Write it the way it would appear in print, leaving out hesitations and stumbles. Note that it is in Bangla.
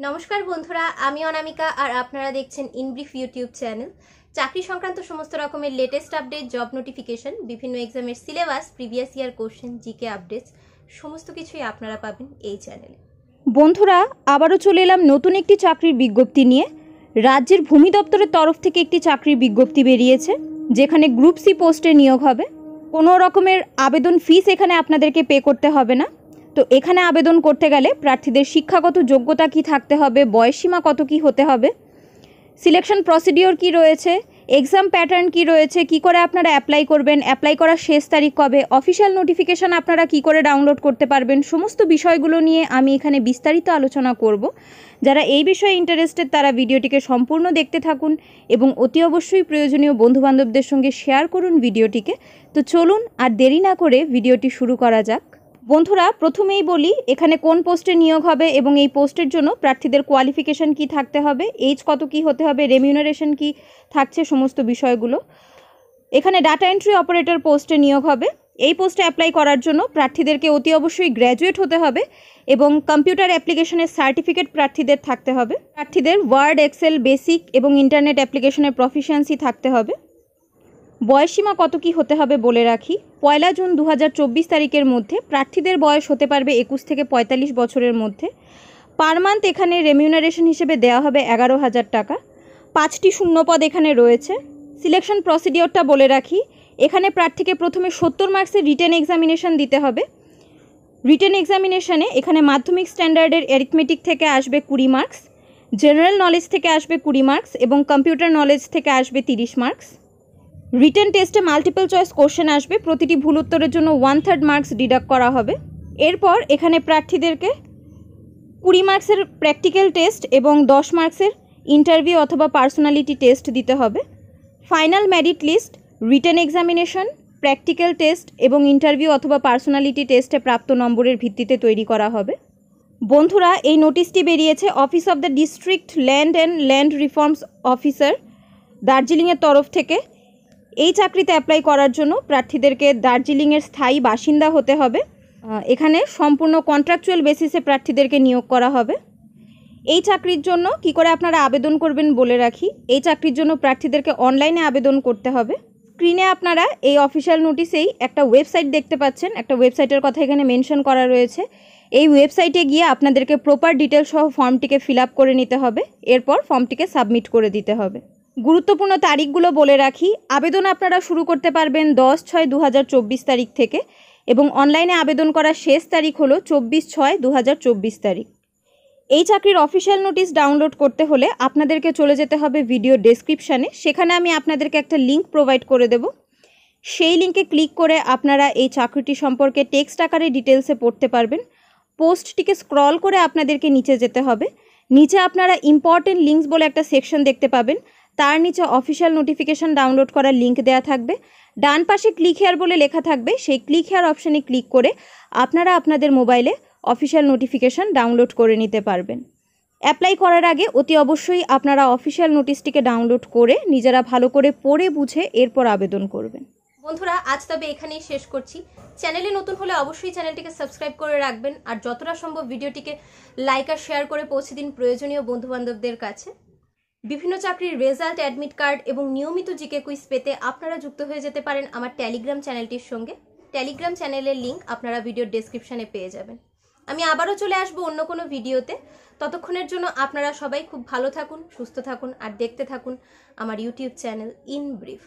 নমস্কার বন্ধুরা, আমি অনামিকা আর আপনারা দেখছেন ইনব্রিফ ইউটিউব চ্যানেল। চাকরি সংক্রান্ত সমস্ত রকমের লেটেস্ট আপডেট, জব নোটিফিকেশন, বিভিন্ন এক্সামের syllabus, previous year question, GK updates সমস্ত কিছুই আপনারা পাবেন এই চ্যানেলে। বন্ধুরা, আবারও চলে এলাম নতুন একটি চাকরির বিজ্ঞপ্তি নিয়ে। রাজ্যের ভূমি দপ্তরের তরফ থেকে একটি চাকরির বিজ্ঞপ্তি বেরিয়েছে, যেখানে গ্রুপ সি পোস্টে নিয়োগ হবে। কোনো রকমের আবেদন ফিস এখানে আপনাদেরকে পে করতে হবে না। তো এখানে আবেদন করতে গেলে প্রার্থীদের শিক্ষাগত যোগ্যতা কি থাকতে হবে, বয়সসীমা কত কি হতে হবে, সিলেকশন প্রসিডিওর কি রয়েছে, এক্সাম প্যাটার্ন কি রয়েছে, কি করে আপনারা অ্যাপ্লাই করবেন, অ্যাপ্লাই করার শেষ তারিখ কবে, অফিসিয়াল নোটিফিকেশান আপনারা কি করে ডাউনলোড করতে পারবেন, সমস্ত বিষয়গুলো নিয়ে আমি এখানে বিস্তারিত আলোচনা করব। যারা এই বিষয়ে ইন্টারেস্টেড তারা ভিডিওটিকে সম্পূর্ণ দেখতে থাকুন এবং অতি অবশ্যই প্রয়োজনীয় বন্ধুবান্ধবদের সঙ্গে শেয়ার করুন ভিডিওটিকে। তো চলুন আর দেরি না করে ভিডিওটি শুরু করা যাক। বন্ধুরা, প্রথমেই বলি এখানে কোন পোস্টে নিয়োগ হবে এবং এই পোস্টের জন্য প্রার্থীদের কোয়ালিফিকেশান কি থাকতে হবে, এজ কত কি হতে হবে, রেমিউনারেশন কি থাকছে, সমস্ত বিষয়গুলো। এখানে ডাটা এন্ট্রি অপারেটর পোস্টে নিয়োগ হবে। এই পোস্টে অ্যাপ্লাই করার জন্য প্রার্থীদেরকে অতি অবশ্যই গ্র্যাজুয়েট হতে হবে এবং কম্পিউটার অ্যাপ্লিকেশনের সার্টিফিকেট প্রার্থীদের থাকতে হবে। প্রার্থীদের ওয়ার্ড, এক্সেল, বেসিক এবং ইন্টারনেট অ্যাপ্লিকেশনের প্রফিসিয়েন্সি থাকতে হবে। বয়সসীমা কত কি হতে হবে বলে রাখি, 1 জুন 2024 তারিখের মধ্যে প্রার্থীদের বয়স হতে পারবে 21 থেকে 45 বছরের মধ্যে। পার মান্থ এখানে রেমিউনারেশন হিসেবে দেওয়া হবে 11,000 টাকা। 5টি শূন্যপদ এখানে রয়েছে। সিলেকশন প্রসিডিওরটা বলে রাখি, এখানে প্রার্থীকে প্রথমে 70 মার্কসের রিটেন এক্সামিনেশন দিতে হবে। রিটেন এক্সামিনেশনে এখানে মাধ্যমিক স্ট্যান্ডার্ডের অ্যারিথমেটিক থেকে আসবে 20 মার্কস, জেনারেল নলেজ থেকে আসবে 20 মার্কস এবং কম্পিউটার নলেজ থেকে আসবে 30 মার্কস। রিটেন টেস্টে মাল্টিপল চয়েস কোশ্চেন আসবে, প্রতিটি ভুল উত্তরের জন্য 1/3 মার্কস ডিডাক্ট করা হবে। এরপর এখানে প্রার্থীদেরকে 20 মার্কসের প্র্যাকটিক্যাল টেস্ট এবং 10 মার্কসের ইন্টারভিউ অথবা পার্সোনালিটি টেস্ট দিতে হবে। Final merit list written examination, practical test এবং ইন্টারভিউ অথবা পার্সোনালিটি টেস্টে প্রাপ্ত নম্বরের ভিত্তিতে তৈরি করা হবে। বন্ধুরা, এই নোটিশটি বেরিয়েছে office of the district land and land reforms officer, দার্জিলিংয়ের তরফ থেকে। এই চাকরিতে অ্যাপ্লাই করার জন্য প্রার্থীদেরকে দার্জিলিংয়ের স্থায়ী বাসিন্দা হতে হবে। এখানে সম্পূর্ণ কন্ট্রাকচুয়াল বেসিসে প্রার্থীদেরকে নিয়োগ করা হবে। এই চাকরির জন্য কি করে আপনারা আবেদন করবেন বলে রাখি, এই চাকরির জন্য প্রার্থীদেরকে অনলাইনে আবেদন করতে হবে। স্ক্রিনে আপনারা এই অফিসিয়াল নোটিশেই একটা ওয়েবসাইট দেখতে পাচ্ছেন, একটা ওয়েবসাইটের কথা এখানে মেনশন করা রয়েছে। এই ওয়েবসাইটে গিয়ে আপনাদেরকে প্রপার ডিটেলস সহ ফর্মটিকে ফিল আপ করে নিতে হবে, এরপর ফর্মটিকে সাবমিট করে দিতে হবে। গুরুত্বপূর্ণ তারিখগুলো বলে রাখি, আবেদন আপনারা শুরু করতে পারবেন 10/6/2024 তারিখ থেকে এবং অনলাইনে আবেদন করার শেষ তারিখ হলো 24/6/2024 তারিখ। এই চাকরির অফিসিয়াল নোটিশ ডাউনলোড করতে হলে আপনাদেরকে চলে যেতে হবে ভিডিও ডেসক্রিপশানে, সেখানে আমি আপনাদেরকে একটা লিঙ্ক প্রোভাইড করে দেব। সেই লিঙ্কে ক্লিক করে আপনারা এই চাকরিটি সম্পর্কে টেক্সট আকারে ডিটেলসে পড়তে পারবেন। পোস্টটিকে স্ক্রল করে আপনাদেরকে নিচে যেতে হবে। নিচে আপনারা ইম্পর্টেন্ট লিঙ্কস বলে একটা সেকশন দেখতে পাবেন, তার নিচে অফিসিয়াল নোটিফিকেশান ডাউনলোড করার লিঙ্ক দেওয়া থাকবে। ডান পাশে ক্লিক হেয়ার বলে লেখা থাকবে, সেই ক্লিক হেয়ার অপশানে ক্লিক করে আপনারা আপনাদের মোবাইলে অফিসিয়াল নোটিফিকেশান ডাউনলোড করে নিতে পারবেন। অ্যাপ্লাই করার আগে অতি অবশ্যই আপনারা অফিসিয়াল নোটিশটিকে ডাউনলোড করে নিজেরা ভালো করে পড়ে বুঝে এরপর আবেদন করবেন। বন্ধুরা, আজ তবে এখানেই শেষ করছি। চ্যানেলে নতুন হলে অবশ্যই চ্যানেলটিকে সাবস্ক্রাইব করে রাখবেন আর যতটা সম্ভব ভিডিওটিকে লাইক আর শেয়ার করে পৌঁছে দিন প্রয়োজনীয় বন্ধুবান্ধবদের কাছে। বিভিন্ন চাকরির রেজাল্ট, অ্যাডমিট কার্ড এবং নিয়মিত জিকে কুইজ পেতে আপনারা যুক্ত হয়ে যেতে পারেন আমার টেলিগ্রাম চ্যানেলটির সঙ্গে। টেলিগ্রাম চ্যানেলের লিঙ্ক আপনারা ভিডিওর ডেসক্রিপশানে পেয়ে যাবেন। আমি আবারও চলে আসবো অন্য কোনো ভিডিওতে। ততক্ষণের জন্য আপনারা সবাই খুব ভালো থাকুন, সুস্থ থাকুন আর দেখতে থাকুন আমার ইউটিউব চ্যানেল ইন ব্রিফ।